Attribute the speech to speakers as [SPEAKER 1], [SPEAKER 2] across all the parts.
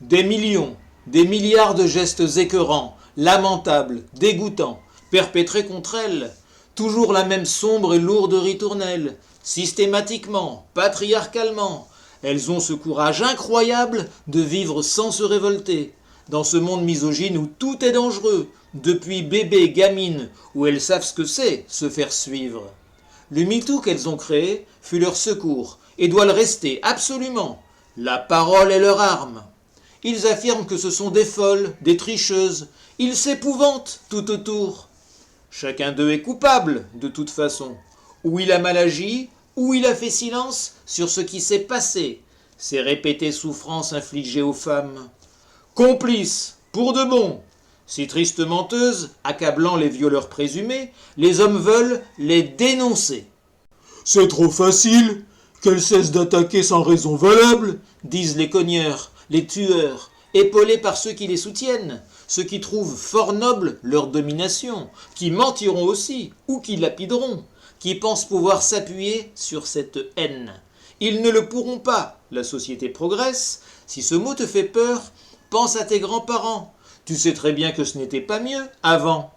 [SPEAKER 1] Des millions, des milliards de gestes écœurants, lamentables, dégoûtants, perpétrés contre elles, toujours la même sombre et lourde ritournelle, systématiquement, patriarcalement. Elles ont ce courage incroyable de vivre sans se révolter, dans ce monde misogyne où tout est dangereux, depuis bébé, gamine, où elles savent ce que c'est, se faire suivre. Le MeToo qu'elles ont créé fut leur secours, et doit le rester, absolument. La parole est leur arme. Ils affirment que ce sont des folles, des tricheuses. Ils s'épouvantent tout autour. Chacun d'eux est coupable, de toute façon. Ou il a mal agi, ou il a fait silence sur ce qui s'est passé, ces répétées souffrances infligées aux femmes. Complices, pour de bon. Ces tristes menteuses, accablant les violeurs présumés, les hommes veulent les dénoncer.
[SPEAKER 2] C'est trop facile, qu'elles cessent d'attaquer sans raison valable,
[SPEAKER 1] disent les cogneurs, les tueurs, épaulés par ceux qui les soutiennent, ceux qui trouvent fort noble leur domination, qui mentiront aussi, ou qui lapideront, qui pensent pouvoir s'appuyer sur cette haine. Ils ne le pourront pas, la société progresse. Si ce mot te fait peur, pense à tes grands-parents. Tu sais très bien que ce n'était pas mieux avant.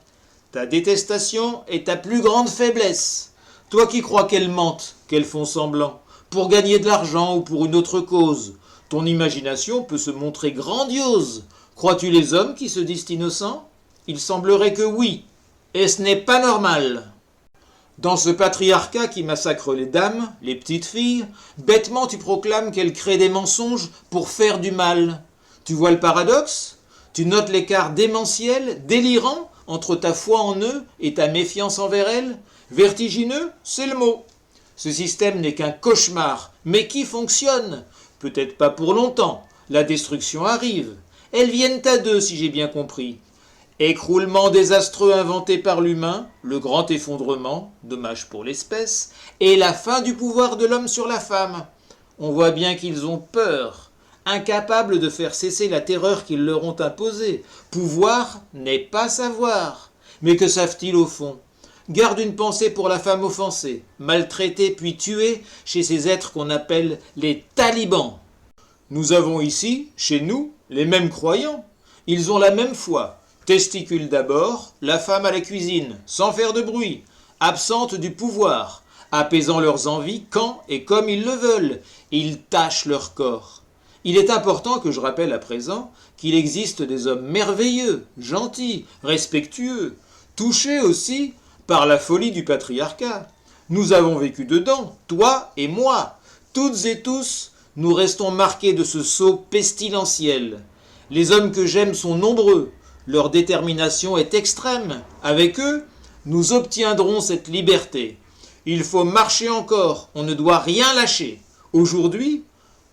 [SPEAKER 1] Ta détestation est ta plus grande faiblesse. Toi qui crois qu'elles mentent, qu'elles font semblant, pour gagner de l'argent ou pour une autre cause, ton imagination peut se montrer grandiose. Crois-tu les hommes qui se disent innocents? Il semblerait que oui, et ce n'est pas normal. Dans ce patriarcat qui massacre les dames, les petites filles, bêtement tu proclames qu'elles créent des mensonges pour faire du mal. Tu vois le paradoxe? Tu notes l'écart démentiel, délirant, entre ta foi en eux et ta méfiance envers elles? Vertigineux, c'est le mot. Ce système n'est qu'un cauchemar, mais qui fonctionne. Peut-être pas pour longtemps, la destruction arrive. Elles viennent à deux, si j'ai bien compris. Écroulement désastreux inventé par l'humain, le grand effondrement, dommage pour l'espèce, et la fin du pouvoir de l'homme sur la femme. On voit bien qu'ils ont peur, incapables de faire cesser la terreur qu'ils leur ont imposée. Pouvoir n'est pas savoir. Mais que savent-ils au fond? Garde une pensée pour la femme offensée, maltraitée puis tuée chez ces êtres qu'on appelle les talibans. Nous avons ici, chez nous, les mêmes croyants. Ils ont la même foi. Testicules d'abord, la femme à la cuisine, sans faire de bruit, absente du pouvoir, apaisant leurs envies quand et comme ils le veulent. Ils tâchent leur corps. Il est important que je rappelle à présent qu'il existe des hommes merveilleux, gentils, respectueux, touchés aussi par la folie du patriarcat. Nous avons vécu dedans, toi et moi. Toutes et tous, nous restons marqués de ce sceau pestilentiel. Les hommes que j'aime sont nombreux. Leur détermination est extrême. Avec eux, nous obtiendrons cette liberté. Il faut marcher encore, on ne doit rien lâcher. Aujourd'hui,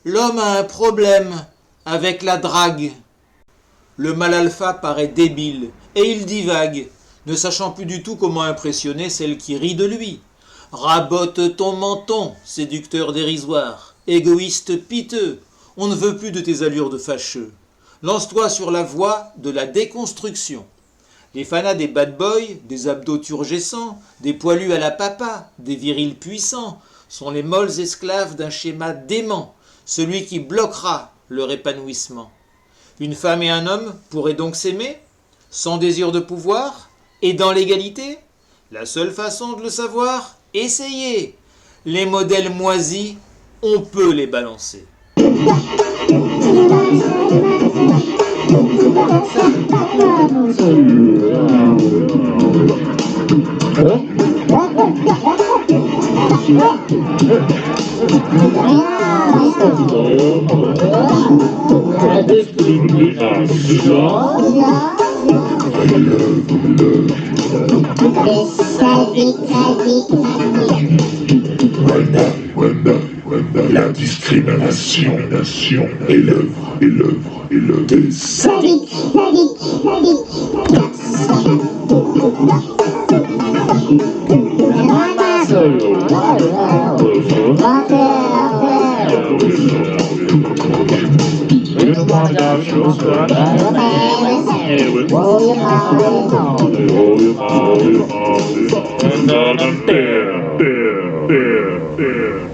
[SPEAKER 1] l'homme a un problème avec la drague. Le mâle alpha paraît débile et il divague, ne sachant plus du tout comment impressionner celle qui rit de lui. Rabote ton menton, séducteur dérisoire, égoïste piteux, on ne veut plus de tes allures de fâcheux. Lance-toi sur la voie de la déconstruction. Les fanas des bad boys, des abdos turgescents, des poilus à la papa, des virils puissants, sont les molles esclaves d'un schéma dément, celui qui bloquera leur épanouissement. Une femme et un homme pourraient donc s'aimer, sans désir de pouvoir, et dans l'égalité? La seule façon de le savoir, essayez. Les modèles moisis, on peut les balancer.
[SPEAKER 3] La discrimination est l'œuvre des sadiques. Bear.